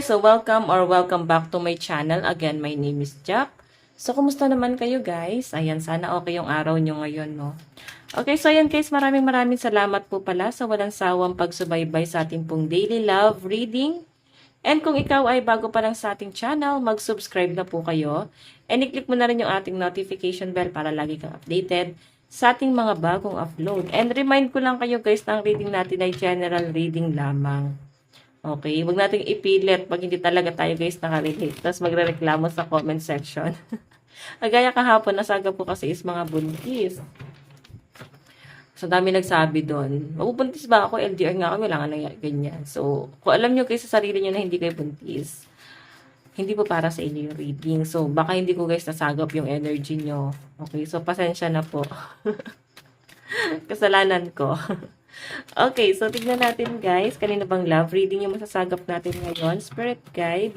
So welcome back to my channel. Again, my name is Jack. So, kumusta naman kayo guys? Ayan, sana okay yung araw nyo ngayon, no? Okay, so ayan guys, maraming salamat po pala sa walang sawang pagsubaybay sa ating pong daily love reading. And kung ikaw ay bago pa lang sa ating channel, mag-subscribe na po kayo. And i-click mo na rin yung ating notification bell para lagi kang updated sa ating mga bagong upload. And remind ko lang kayo guys na ang reading natin ay general reading lamang. Okay, huwag nating ipilit pag hindi talaga tayo guys nakarelate. Tapos magre-reklamo sa comment section. Agaya kahapon, nasaga po kasi is mga buntis. So, dami nagsabi doon. Mabubuntis ba ako? LDR nga ako, wala nga na ganyan. So, kung alam nyo guys sa sarili nyo na hindi kayo buntis, hindi po para sa inyo yung reading. So, baka hindi ko guys nasagap yung energy nyo. Okay, so pasensya na po. Kasalanan ko. Okay, so tignan natin guys. Kanina bang love reading yung masasagap natin ngayon? Spirit guide.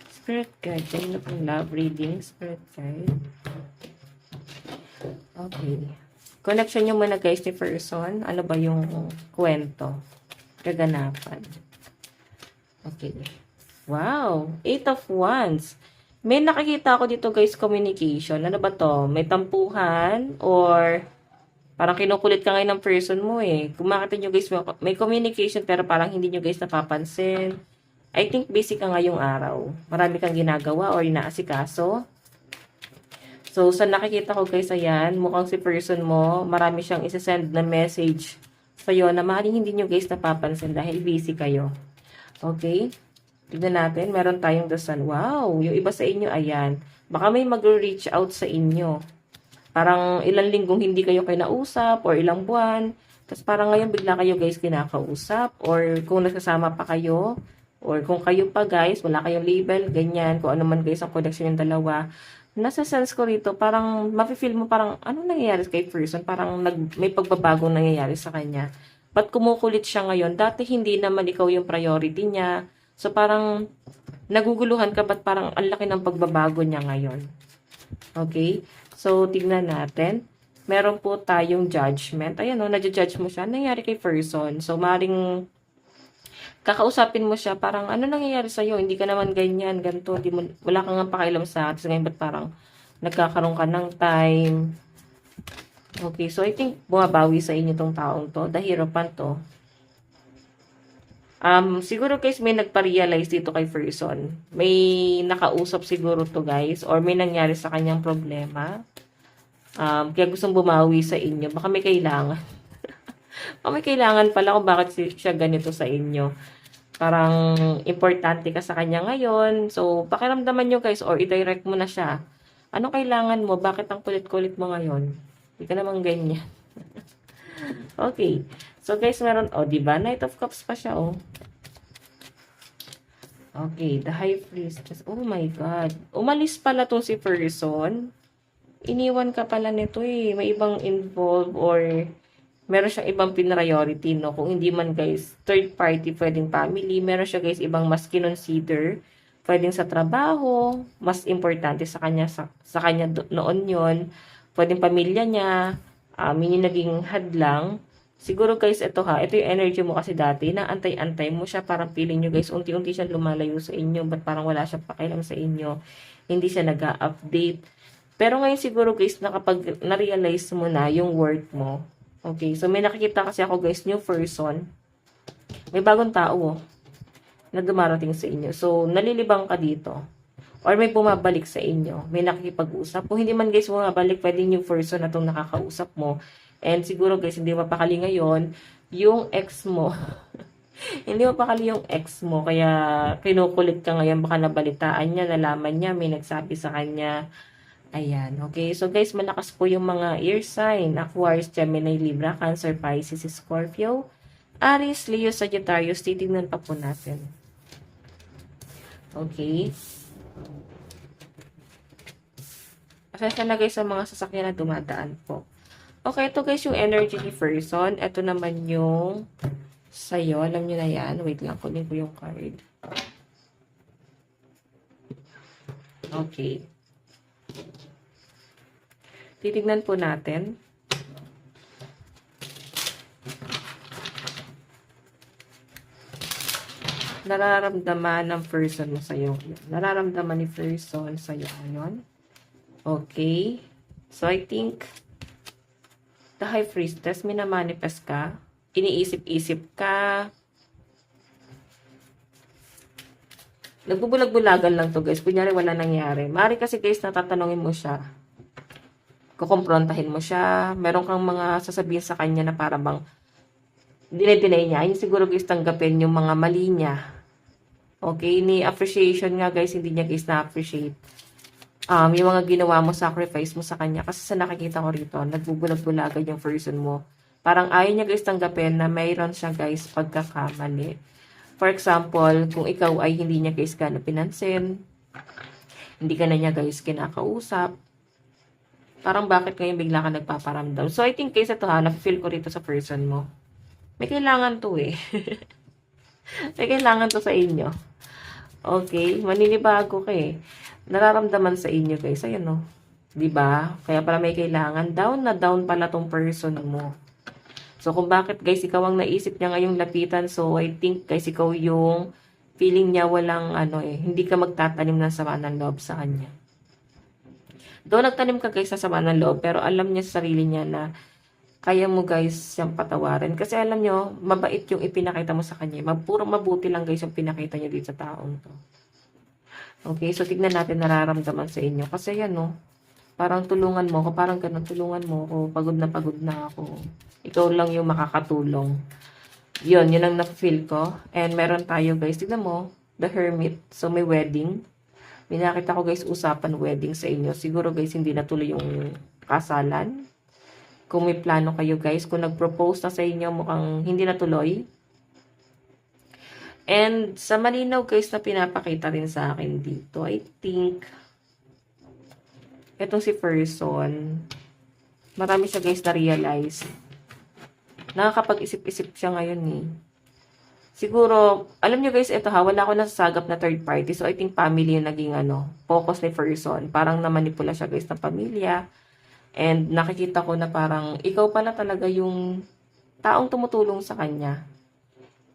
Spirit guide. Kanina bang love reading? Spirit guide. Okay. Connection nyo muna guys ni person. Ano ba yung kwento? Kaganapan. Okay. Wow. 8 of Wands. May nakikita ako dito guys, communication. Ano ba to? May tampuhan or parang kinukulit ka ngayon ng person mo eh. Kung makita nyo guys, may communication pero parang hindi nyo guys napapansin. I think busy ka ngayong araw. Marami kang ginagawa or inaasikaso. So, sa nakikita ko guys, ayan, mukhang si person mo, marami siyang isasend na message sa'yo na maaaring hindi nyo guys napapansin dahil busy kayo. Okay? Tignan natin, meron tayong the sun. Wow! Yung iba sa inyo, ayan. Baka may mag-reach out sa inyo. Parang ilang linggong hindi kayo kinausap or ilang buwan. Tapos parang ngayon bigla kayo guys kinakausap or kung nagsasama pa kayo or kung kayo pa guys, wala kayong label, ganyan. Kung ano man guys ang connection yung dalawa. Nasa sense ko rito, parang mafe-feel mo parang ano nangyayari kay person? Parang may pagbabagong nangyayari sa kanya. Ba't kumukulit siya ngayon? Dati hindi naman ikaw yung priority niya. So parang naguguluhan ka ba't parang ang laki ng pagbabago niya ngayon? Okay? So, tignan natin. Meron po tayong judgment. Ayan o, nadjudge mo siya. Nangyari kay person. So, maring kakausapin mo siya. Parang, ano nangyayari sa'yo? Hindi ka naman ganyan, ganito. Wala kang nga pakialam sa atin. Ngayon, ba't parang nagkakaroon ka ng time? Okay, so I think bumabawi sa inyo tong taong to. The Hierophant to. Siguro guys, may nagpa-realize dito kay person. May nakausap siguro to guys. Or may nangyari sa kanyang problema. Kaya gustong bumawi sa inyo. Baka may kailangan. Baka may kailangan pala kung bakit siya ganito sa inyo. Parang importante ka sa kanya ngayon. So, pakiramdaman nyo guys. Or i-direct mo na siya. Ano kailangan mo? Bakit ang kulit-kulit mo ngayon? Hindi ka naman ganyan. Okay. So, guys, meron, diba? Knight of Cups pa siya, Okay, the High Priestess. Oh my God. Umalis pala tong si person. Iniwan ka pala nito eh. May ibang involved or meron siyang ibang priority, no? Kung hindi man, guys, third party, pwedeng family. Meron siya, guys, ibang mas kinonsider. Pwedeng sa trabaho. Mas importante sa kanya, sa kanya noon yon. Pwedeng pamilya niya. Yun yung naging hadlang. Siguro guys, ito yung energy mo kasi dati, na antay-antay mo siya, parang feeling nyo guys, unti-unti siya lumalayo sa inyo, but parang wala siya pakialam sa inyo, hindi siya nag-update. Pero ngayon siguro guys, kapag na-realize mo na yung worth mo, okay, so may nakikita kasi ako guys, new person, may bagong tao, na dumarating sa inyo, so nalilibang ka dito, or may bumabalik sa inyo, may nakikipag-usap, kung hindi man guys bumabalik, pwedeng new person na itong nakakausap mo. And siguro guys, hindi mapakali ngayon yung ex mo. Hindi mapakali yung ex mo. Kaya kinukulit ka ngayon. Baka nabalitaan niya, nalaman niya, may nagsabi sa kanya. Ayan, okay. So guys, malakas po yung mga ear sign. Aquarius, Gemini, Libra, Cancer, Pisces, Scorpio, Aries, Leo, Sagittarius. Titignan pa po natin. Okay. Pasensya na guys sa mga sasakyan na dumadaan po. Okay, ito guys yung energy ni person. Ito naman yung sa'yo. Alam nyo na yan. Wait lang, kunin ko yung card. Okay. Titignan po natin. nararamdaman ng person mo sa'yo. Nararamdaman ni person sa'yo ngayon. Okay. So, I think, the High Priestess, minamanifest ka. Iniisip-isip ka. Nagbubulag-bulagan lang to guys. Kunyari wala nangyari. Maaari kasi guys, natatanungin mo siya. Kukumprontahin mo siya. Meron kang mga sasabihin sa kanya na para bang dinay niya. Yun siguro guys, tanggapin yung mga mali niya. Okay? Ni appreciation nga guys, hindi niya guys na-appreciate. Yung mga ginawa mo, sacrifice mo sa kanya. Kasi sa nakikita ko rito, nagbubulag-bulagan yung person mo. Parang ayaw niya guys tanggapin na mayroon siya guys pagkakamali. For example, kung ikaw ay hindi niya guys ka na pinansin, hindi ka na niya guys kinakausap, parang bakit ngayon bigla ka nagpaparamdam? So, I think guys ito ha, na-feel ko rito sa person mo. May kailangan to eh. May kailangan to sa inyo. Okay? Maninibago ka eh. Nararamdaman sa inyo guys. Ayan o. Diba? Kaya pala may kailangan. Down na down pala tong person mo. So, kung bakit guys, ikaw ang naisip niya ngayong lapitan. So, I think guys, ikaw yung feeling niya walang hindi ka magtatanim ng sama ng loob sa kanya. Doon nagtanim ka guys sa sama ng loob, pero alam niya sa sarili niya na kaya mo guys siyang patawarin. Kasi alam niyo, mabait yung ipinakita mo sa kanya. Puro mabuti lang guys yung pinakita niya dito sa taong to. Okay, so tignan natin nararamdaman sa inyo. Kasi yan parang tulungan mo ako, parang ganun, tulungan mo ako, pagod na ako. Ikaw lang yung makakatulong. Yun ang na-feel ko. And meron tayo guys, tignan mo, the Hermit. So may wedding. May nakita ko guys, usapan wedding sa inyo. Siguro guys, hindi natuloy yung kasalan. Kung may plano kayo guys, kung nag-propose na sa inyo, mukhang hindi natuloy. And sa malinaw guys na pinapakita rin sa akin dito, I think, etong si person, marami siya guys na-realize. Nakakapag-isip-isip siya ngayon eh. Siguro, alam nyo guys, ito wala ko nasasagap na third party. So, I think family yung naging focus ni person. Parang namanipula siya guys ng pamilya. And nakikita ko na parang, ikaw pala talaga yung taong tumutulong sa kanya.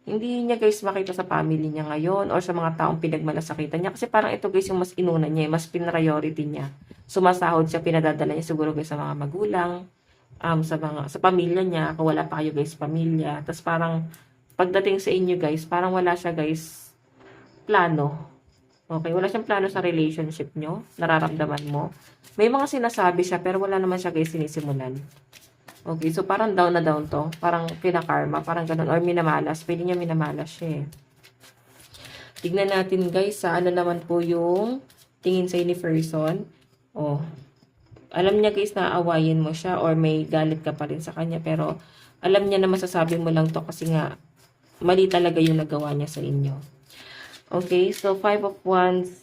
Hindi niya guys makita sa family niya ngayon or sa mga taong pinagmalasakitan niya. Kasi parang ito guys yung mas inuna niya, mas priority niya. Sumasahod siya, pinadadala niya siguro guys sa mga magulang, sa pamilya niya, kung wala pa kayo guys pamilya. Tapos parang, pagdating sa inyo guys, parang wala siya guys plano. Okay, wala siyang plano sa relationship nyo, nararamdaman mo. May mga sinasabi siya, pero wala naman siya guys sinisimulan. Okay, so parang down na down to. Parang kinakarma, parang ganun. Or minamalas, pwede niya minamalas siya eh. Tignan natin guys, sa ano naman po yung tingin sa ni person. Alam niya guys na aawayin mo siya or may galit ka pa rin sa kanya. Pero alam niya na masasabi mo lang to kasi nga mali talaga yung nagawa niya sa inyo. Okay, so 5 of Wands.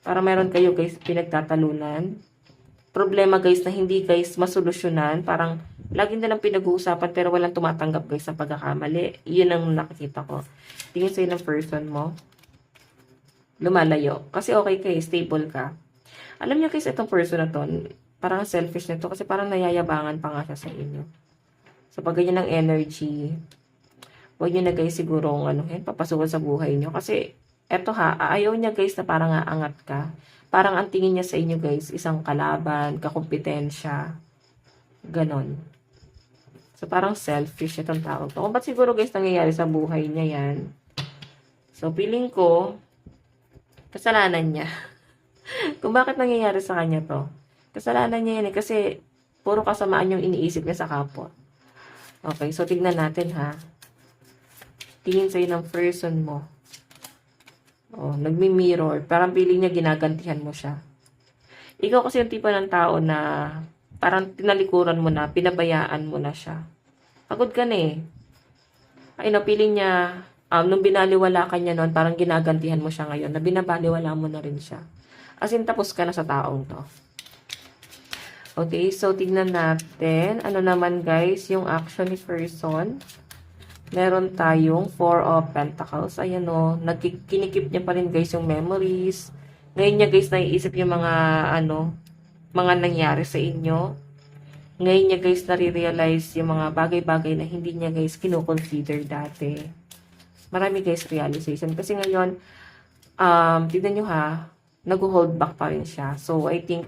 Para meron kayo guys pinagtatalunan. Problema guys na hindi guys masolusyonan. Parang laging na lang pinag-uusapan pero walang tumatanggap guys sa pagkakamali. Yun ang nakikita ko. Tingin sa'yo ng person mo. Lumalayo. Kasi okay kayo, stable ka. Alam niyo guys, itong person na to, parang selfish nito kasi parang nayayabangan pa nga siya sa inyo. So pag ganyan ng energy, huwag niyo na guys siguro papasukan sa buhay niyo. Kasi eto ayaw niya guys na parang aangat ka. Parang ang tingin niya sa inyo guys, isang kalaban, kakumpetensya. Ganon. So parang selfish itong tao to. Kung ba't siguro guys nangyayari sa buhay niya yan. So feeling ko, kasalanan niya. Kung bakit nangyayari sa kanya to. Kasalanan niya yan eh. Kasi puro kasamaan yung iniisip niya sa kapwa. Okay, so tignan natin Tingin sa'yo ng person mo. Nagmi-mirror. Parang feeling niya ginagantihan mo siya. Ikaw kasi yung tipo ng tao na parang tinalikuran mo na, pinabayaan mo na siya. Pagod ka na eh. Feeling niya, nung binaliwala ka niya noon, parang ginagantihan mo siya ngayon, na binabaliwala mo na rin siya. As in, tapos ka na sa taong to. Okay, so tignan natin. Ano naman guys, yung action ni person. Meron tayong 4 of Pentacles. Ayan kinikip niya pa rin guys yung memories. Ngayon niya guys naiisip yung mga nangyari sa inyo. Ngayon niya guys nare-realize yung mga bagay-bagay na hindi niya guys kino-consider dati. Marami guys realization. Kasi ngayon, tignan nyo ha, nag-hold back pa rin siya. So, I think,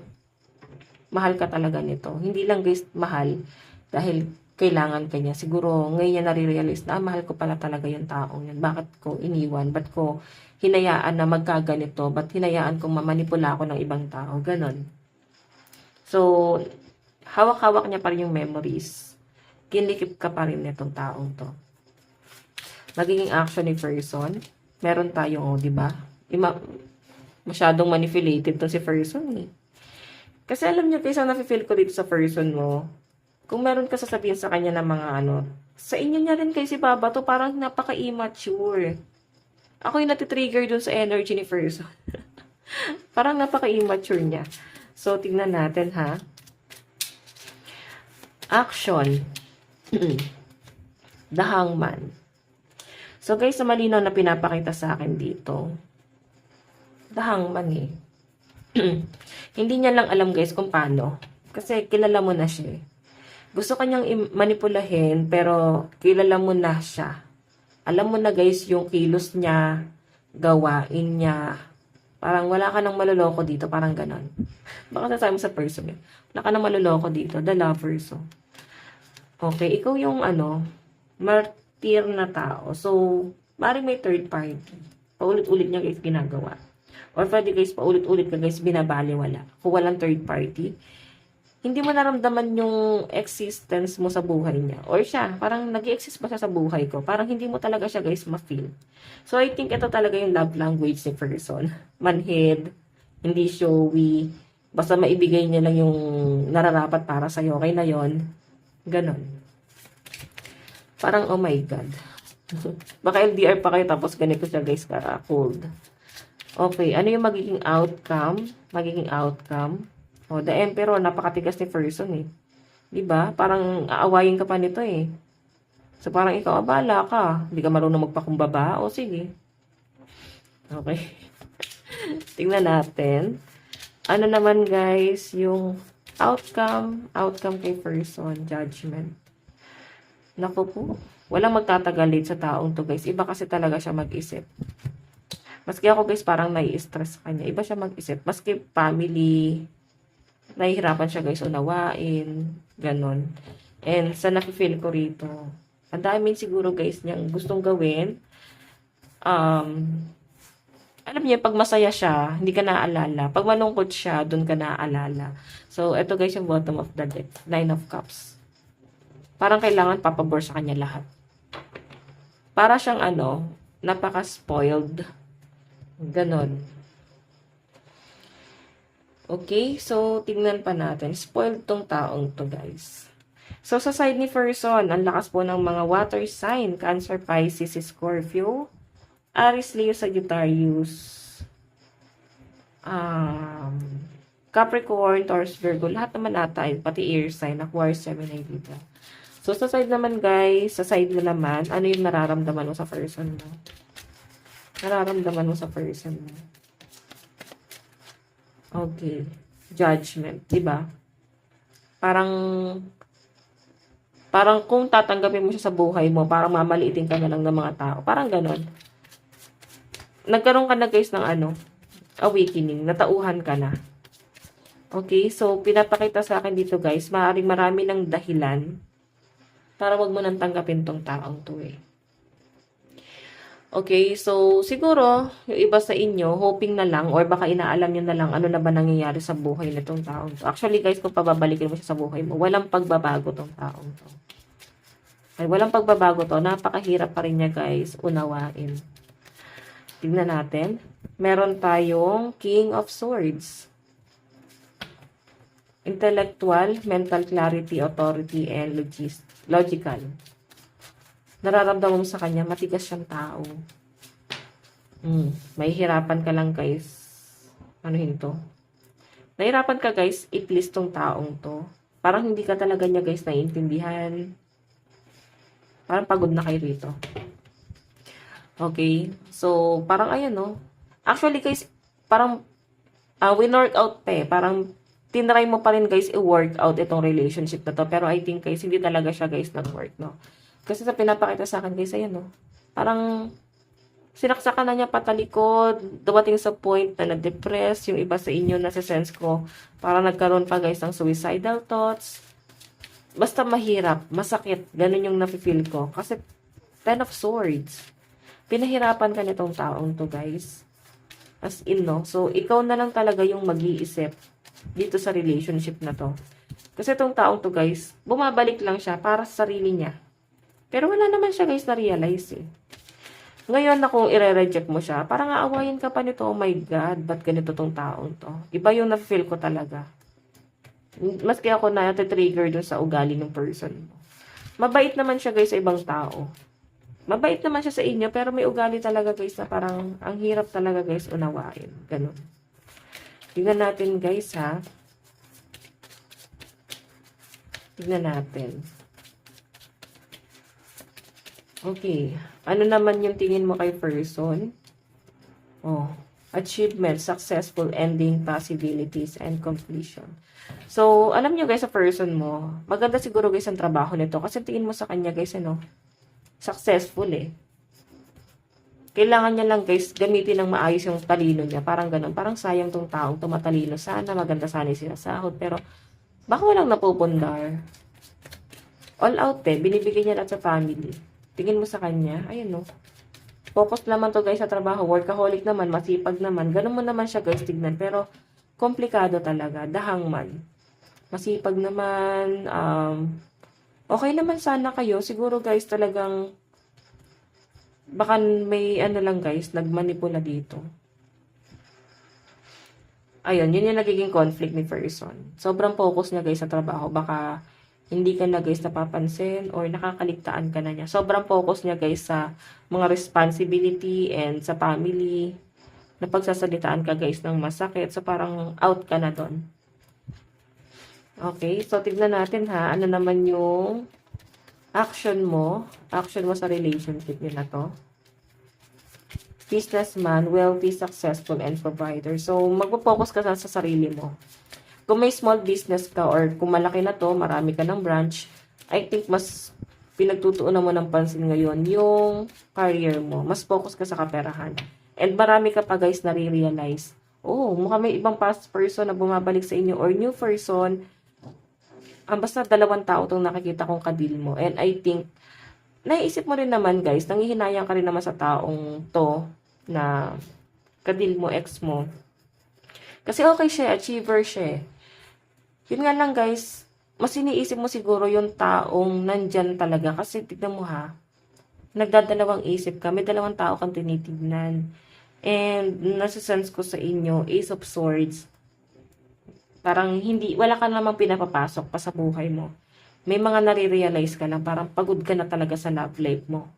mahal ka talaga nito. Hindi lang guys mahal dahil kailangan ka niya. Siguro, ngayon niya nare-realize na, mahal ko pala talaga yung taong yan. Bakit ko iniwan? Ba't ko hinayaan na magkaganito? Ba't hinayaan kong mamanipula ako ng ibang tao? Ganon. So, hawak-hawak niya pa rin yung memories. Kinikip ka pa rin nitong taong to. Magiging action ni person. Meron tayong, di ba? Masyadong manipulated to si person eh. Kasi alam niyo, guys, ang nafe-feel ko dito sa person mo, kung meron ka sasabihin sa kanya ng mga sa inyo niya rin kay si Baba to, parang napaka-immature. Ako yung natitrigger dun sa energy ni person. Parang napaka-immature niya. So, tingnan natin ha. Action. The Hangman. So, guys, sa malinaw na pinapakita sa akin dito, The Hangman eh. Hindi niya lang alam guys kung paano. Kasi kilala mo na siya. Gusto kanyang manipulahin pero kilala mo na siya. Alam mo na guys yung kilos niya, gawain niya. Parang wala ka nang maloloko dito. Parang ganon. Baka sasabi mo sa person yun. Wala ka nang maloloko dito. The lover. So. Okay. Ikaw yung martir na tao. So, maring may third party. Paulit-ulit niya guys ginagawa. Or pwede guys, paulit-ulit ka guys, binabaliwala. Kung walang third party, hindi mo naramdaman yung existence mo sa buhay niya. Or siya, parang nag-i-exist ba siya sa buhay ko? Parang hindi mo talaga siya guys ma-feel. So, I think ito talaga yung love language ni person. Manhid, hindi showy, basta maibigay niya lang yung nararapat para sa'yo. Okay na yon. Ganon. Parang, oh my God. Baka LDR pa kayo tapos ganito siya guys, cold. Okay, ano yung magiging outcome? Magiging outcome. O, the Emperor, napakatigas ni person eh. Diba? Parang aawayin ka pa nito eh. So, parang ikaw, abala ka. Hindi ka marunong magpakumbaba. O, sige. Okay. Tingnan natin. Ano naman guys, yung outcome kay person, judgment. Naku po. Walang magtatagal sa taong to guys. Iba kasi talaga siya mag-isip. Maski ako guys, parang nai-stress kanya. Iba siya mag-isip. Maski family, nahihirapan siya guys unawain. Ganon. And sa nafe-feel ko rito, ang daming siguro guys niyang gustong gawin. Alam niya, pag masaya siya, hindi ka naaalala. Pag malungkot siya, dun ka naaalala. So, ito guys yung bottom of the deck. 9 of Cups. Parang kailangan papabor sa kanya lahat. Para siyang napaka-spoiled. Ganon. Okay, so tingnan pa natin. Spoiled tong taong to guys. So sa side ni person, ang lakas po ng mga water sign. Cancer, Pisces, Scorpio, Aries, Leo, Sagittarius, Capricorn, Taurus, Virgo. Lahat naman ata, pati air sign, Aquarius, Gemini, Libra. So sa side naman guys, sa side mo naman, ano yung nararamdaman mo sa person mo? Nararamdaman mo sa person mo. Okay. Judgment. Diba? Parang kung tatanggapin mo siya sa buhay mo, parang mamaliitin ka na lang ng mga tao. Parang ganon. Nagkaroon ka na guys ng awakening. Natauhan ka na. Okay? So, pinapakita sa akin dito guys, maaaring marami ng dahilan para wag mo nang tanggapin tong taong to eh. Okay, so siguro, yung iba sa inyo, hoping na lang, or baka inaalam nyo na lang, ano na ba nangyayari sa buhay nitong taong to. Actually guys, kung pababalikin mo siya sa buhay mo, walang pagbabago tong taong to. Ay, walang pagbabago to, napakahirap pa rin niya guys, unawain. Tignan natin, meron tayong King of Swords. Intellectual, mental clarity, authority, and logical. Nararamdaman mo sa kanya, matigas siyang tao. May hirapan ka lang guys. Ano to? Nahirapan ka guys, i-please tong taong to. Parang hindi ka talaga niya guys naiintindihan. Parang pagod na kayo rito. Okay? So, parang ayan no. Actually guys, parang win-work out pa eh. Parang tinry mo pa rin guys i-work out itong relationship na to. Pero I think guys, hindi talaga siya guys nag-work no. Kasi sa pinapakita sa akin guys, ayan no. Parang sinaksakan na niya patalikod, dumating sa point na na-depress, yung iba sa inyo, nasa sense ko, parang nagkaroon pa guys ng suicidal thoughts. Basta mahirap, masakit, ganun yung nafe-feel ko. Kasi, Ten of Swords, pinahirapan ka nitong taong to guys. As in, no? So, ikaw na lang talaga yung mag-iisip dito sa relationship na to. Kasi itong taong to guys, bumabalik lang siya para sa sarili niya. Pero wala naman siya guys na-realize eh. Ngayon na kung i-reject mo siya, parang aawayin ka pa nito, oh my God, ba't ganito tong taong to? Iba yung na-feel ko talaga. Maski ako na trigger dun sa ugali ng person mo. Mabait naman siya guys sa ibang tao. Mabait naman siya sa inyo, pero may ugali talaga guys na parang ang hirap talaga guys unawain. Ganun. Tignan natin guys ha. Tignan natin. Okay. Ano naman yung tingin mo kay person? Oh. Achievement, successful ending, possibilities, and completion. So, alam nyo guys sa person mo, maganda siguro guys ang trabaho nito. Kasi tingin mo sa kanya guys, ano, successful eh. Kailangan niya lang guys, gamitin ng maayos yung talino niya. Parang ganun. Parang sayang tong taong tumatalino. Sana, maganda sana yung sinasahod. Pero, baka walang napupundar. All out eh. Binibigay niya lahat sa family. Tingin mo sa kanya, ayun no. Focus naman to guys sa trabaho. Workaholic naman, masipag naman. Ganun mo naman siya guys tignan. Pero, komplikado talaga. Dahangman. Masipag naman. Okay naman sana kayo. Siguro guys talagang baka may ano lang guys, nagmanipula dito. Ayun, yun yung nagiging conflict ni person. Sobrang focus niya guys sa trabaho. Baka hindi ka na guys napapansin or nakakaligtaan ka na niya. Sobrang focus niya guys sa mga responsibility and sa family. Napagsasalitaan ka guys ng masakit. So parang out ka na doon. Okay, so tignan natin ha. Ano naman yung action mo sa relationship nyo na to. Businessman, wealthy, successful, and provider. So, magpo-focus ka sa sarili mo. Kung may small business ka or kung malaki na to, marami ka ng branch, I think mas pinagtutuunan mo ng pansin ngayon yung career mo. Mas focus ka sa kaperahan. And marami ka pa guys nare-realize. Oh, mukhang may ibang past person na bumabalik sa inyo or new person. Basta dalawang tao itong nakikita kong kadil mo. And I think, naiisip mo rin naman guys, nangihinayang ka rin naman sa taong to na kadil mo, ex mo. Kasi okay siya, achiever siya. Yun nga lang guys, mas iniisip mo siguro yung taong nandyan talaga. Kasi tignan mo ha, nagdadalawang isip ka, may dalawang tao kang tinitignan. And nasa-sense ko sa inyo, Ace of Swords, parang hindi, wala ka namang pinapapasok pa sa buhay mo. May mga nare-realize ka lang, parang pagod ka na talaga sa love life mo.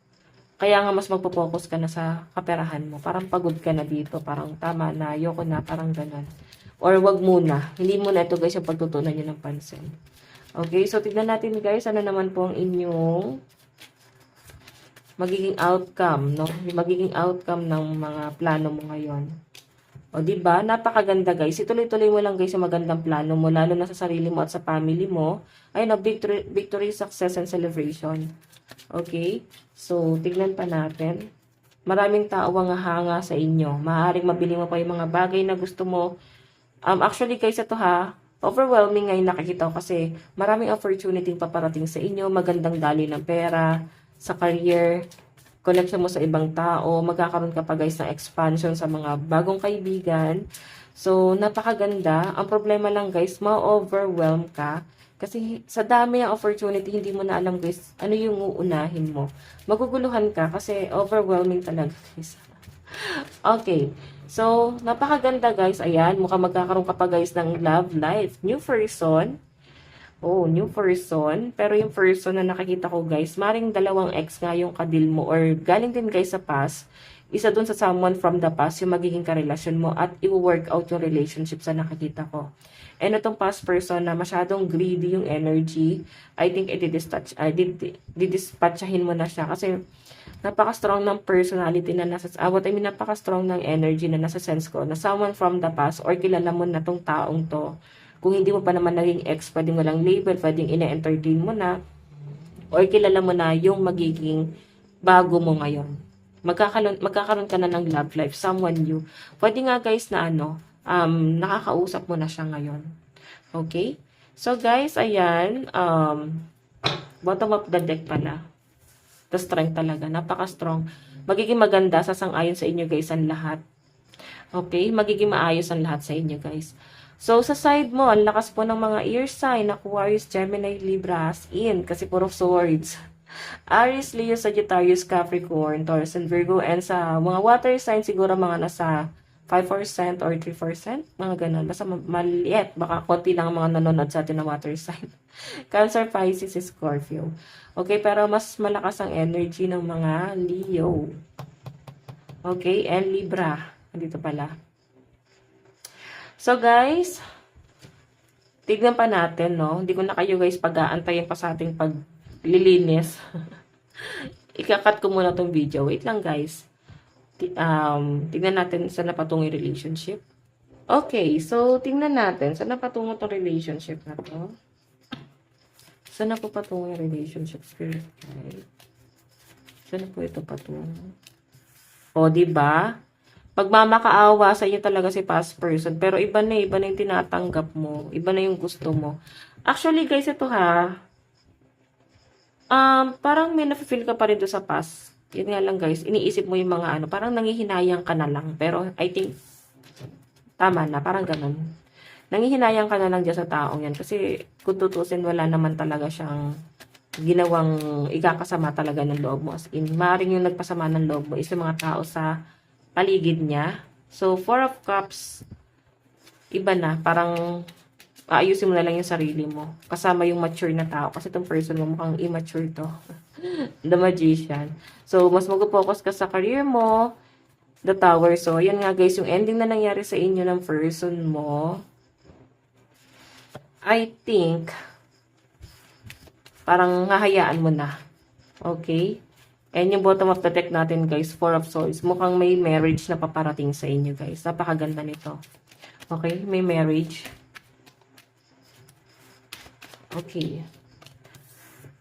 Kaya nga mas magpo-focus ka na sa kaperahan mo. Parang pagod ka na dito, parang tama na, ayoko na, parang ganun. Or wag muna, hindi muna ito guys yung pagtutunan nyo ng pansin. Okay, so tignan natin guys, ano naman po ang inyong magiging outcome, no? Yung magiging outcome ng mga plano mo ngayon. O, diba? Napakaganda, guys. Ituloy-tuloy mo lang, guys, yung magandang plano mo, lalo na sa sarili mo at sa family mo. Ayun, victory, success, and celebration. Okay? So, tignan pa natin. Maraming tao ang hanga sa inyo. Maaaring mabili mo pa yung mga bagay na gusto mo. Actually, guys, ito ha, overwhelming ngayon nakikita ko kasi maraming opportunity paparating sa inyo. Magandang daloy ng pera, sa career, connection mo sa ibang tao, magkakaroon ka pa guys ng expansion sa mga bagong kaibigan. So, napakaganda. Ang problema lang guys, ma-overwhelm ka. Kasi sa dami ng opportunity, hindi mo na alam guys, ano yung uunahin mo. Maguguluhan ka kasi overwhelming talaga guys. Okay. So, napakaganda guys. Ayan, mukhang magkakaroon ka pa guys ng love life. New person. Oh, new person. Pero yung person na nakikita ko guys, maring dalawang ex nga yung kadil mo or galing din guys sa past. Isa dun sa someone from the past yung magiging karelasyon mo at i-work out yung relationship sa nakikita ko. And itong past person na masyadong greedy yung energy, I think didispatchahin mo na siya kasi napaka-strong ng personality na napaka-strong ng energy na nasa sense ko na someone from the past or kilala mo na tong taong to. Kung hindi mo pa naman naging ex, pwedeng walang label, pwedeng ina-entertain mo na, or kilala mo na yung magiging bago mo ngayon. magkakaroon ka na ng love life, someone new. Pwede nga guys na nakakausap mo na siya ngayon. Okay? So guys, ayan, bottom of the deck pala. The strength talaga, napaka-strong. Magiging maganda, sasang-ayon sa inyo guys ang lahat. Okay? Magiging maayos ang lahat sa inyo guys. So, sa side mo, ang lakas po ng mga ear sign, Aquarius, Gemini, Libra, as in, kasi puro swords. Aries, Leo, Sagittarius, Capricorn, Taurus, and Virgo. And sa mga water sign, siguro mga nasa 5% or 3%, mga ganun. Basta maliit, baka konti lang ang mga nanonood sa atin na water sign. Cancer, Pisces, Scorpio. Okay, pero mas malakas ang energy ng mga Leo. Okay, and Libra. Dito pala. So guys, tignan pa natin, no? Hindi ko na kayo guys pag-aantayin pa sa ating paglilinis. Ikakat ko muna tong video. Wait lang guys. Tignan natin saan napatungo yung relationship. Okay, so tignan natin saan napatungo tong relationship na to. Saan na po patungo yung relationship, spirit guide? Saan na po ito patungo? O, diba? Pagmamakaawa sa iyo talaga si past person. Pero iba na yung tinatanggap mo. Iba na yung gusto mo. Actually, guys, ito ha. Parang may nafe-feel ka pa rin doon sa past. Yun nga lang, guys. Iniisip mo yung mga parang nangihinayang ka na lang. Pero I think, tama na. Parang ganun. Nangihinayang ka na lang dyan sa taong yan. Kasi kung tutusin, wala naman talaga siyang ginawang ikakasama talaga ng loob mo. As in, maaaring yung nagpasama ng loob mo is yung mga tao sa paligid niya. So, 4 of Cups, iba na. Parang, aayusin mo na lang yung sarili mo. Kasama yung mature na tao. Kasi itong person mo mukhang immature to. The Magician. So, mas mag-focus ka sa career mo. The Tower. So, yan nga guys, yung ending na nangyari sa inyo ng person mo. I think, parang hahayaan mo na. Okay? And yung bottom of the deck natin, guys, 4 of Swords. Mukhang may marriage na paparating sa inyo, guys. Napakaganda nito. Okay? May marriage. Okay.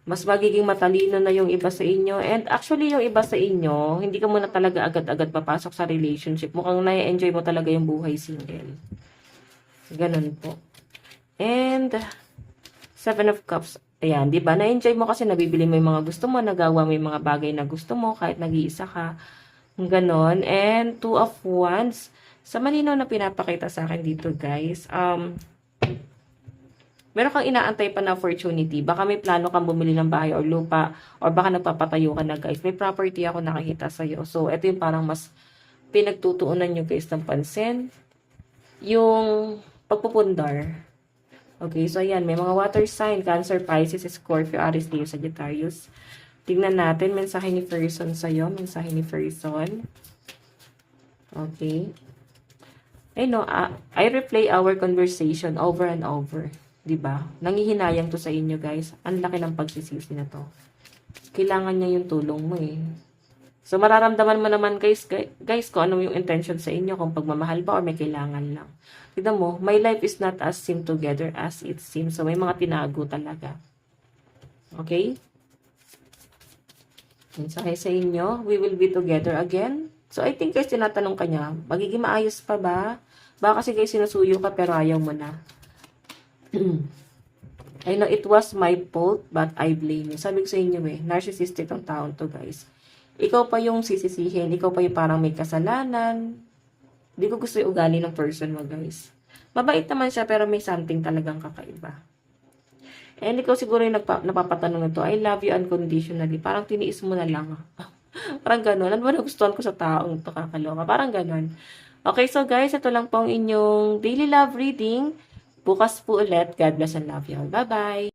Mas magiging matalino na yung iba sa inyo. And actually, yung iba sa inyo, hindi ka muna talaga agad-agad papasok sa relationship. Mukhang na-enjoy mo talaga yung buhay single. Ganun po. And 7 of Cups. Ayan, di ba? Na-enjoy mo kasi nabibili mo yung mga gusto mo, nagawa mo yung mga bagay na gusto mo kahit nag-iisa ka. Ganon. And 2 of Wands. Sa malinaw na pinapakita sa akin dito, guys. Meron kang inaantay pa na opportunity. Baka may plano kang bumili ng bahay or lupa or baka nagpapatayo ka na, guys. May property ako nakikita sa'yo. So, ito yung parang mas pinagtutuunan nyo, guys, ng pansin. Yung pagpupundar. Okay, so ayan, may mga water sign, Cancer, Pisces, Scorpio, Aries, Leo, Sagittarius. Tignan natin, mensahe ni person sa'yo, mensahe ni person. Okay. I know, I replay our conversation over and over. Diba? Nangihinayang to sa inyo, guys. Ang laki ng pagsisisi na to. Kailangan niya yung tulong mo eh. So, mararamdaman mo naman, guys, kung ano yung intention sa inyo, kung pagmamahal ba or may kailangan lang. Tignan mo, my life is not as seem together as it seems. So, may mga tinago talaga. Okay? Mensahe sa inyo, we will be together again. So, I think, guys, tinatanong ka niya, magiging maayos pa ba? Baka kasi, guys, sinusuyo ka pero ayaw mo na. I know it was my fault, but I blame you. Sabi ko sa inyo narcissistic ang taon to, guys. Ikaw pa yung sisisihin, ikaw pa yung parang may kasalanan. Hindi ko gusto yung ugali ng person mo, guys. Mabait naman siya, pero may something talagang kakaiba. And ikaw siguro yung napapatanong nito, I love you unconditionally. Parang tiniis mo na lang. Parang gano'n. Ano ba nagustuhan ko sa taong ito, kakaloka? Parang gano'n. Okay, so guys, ito lang po ang inyong daily love reading. Bukas po ulit. God bless and love you all. Bye-bye!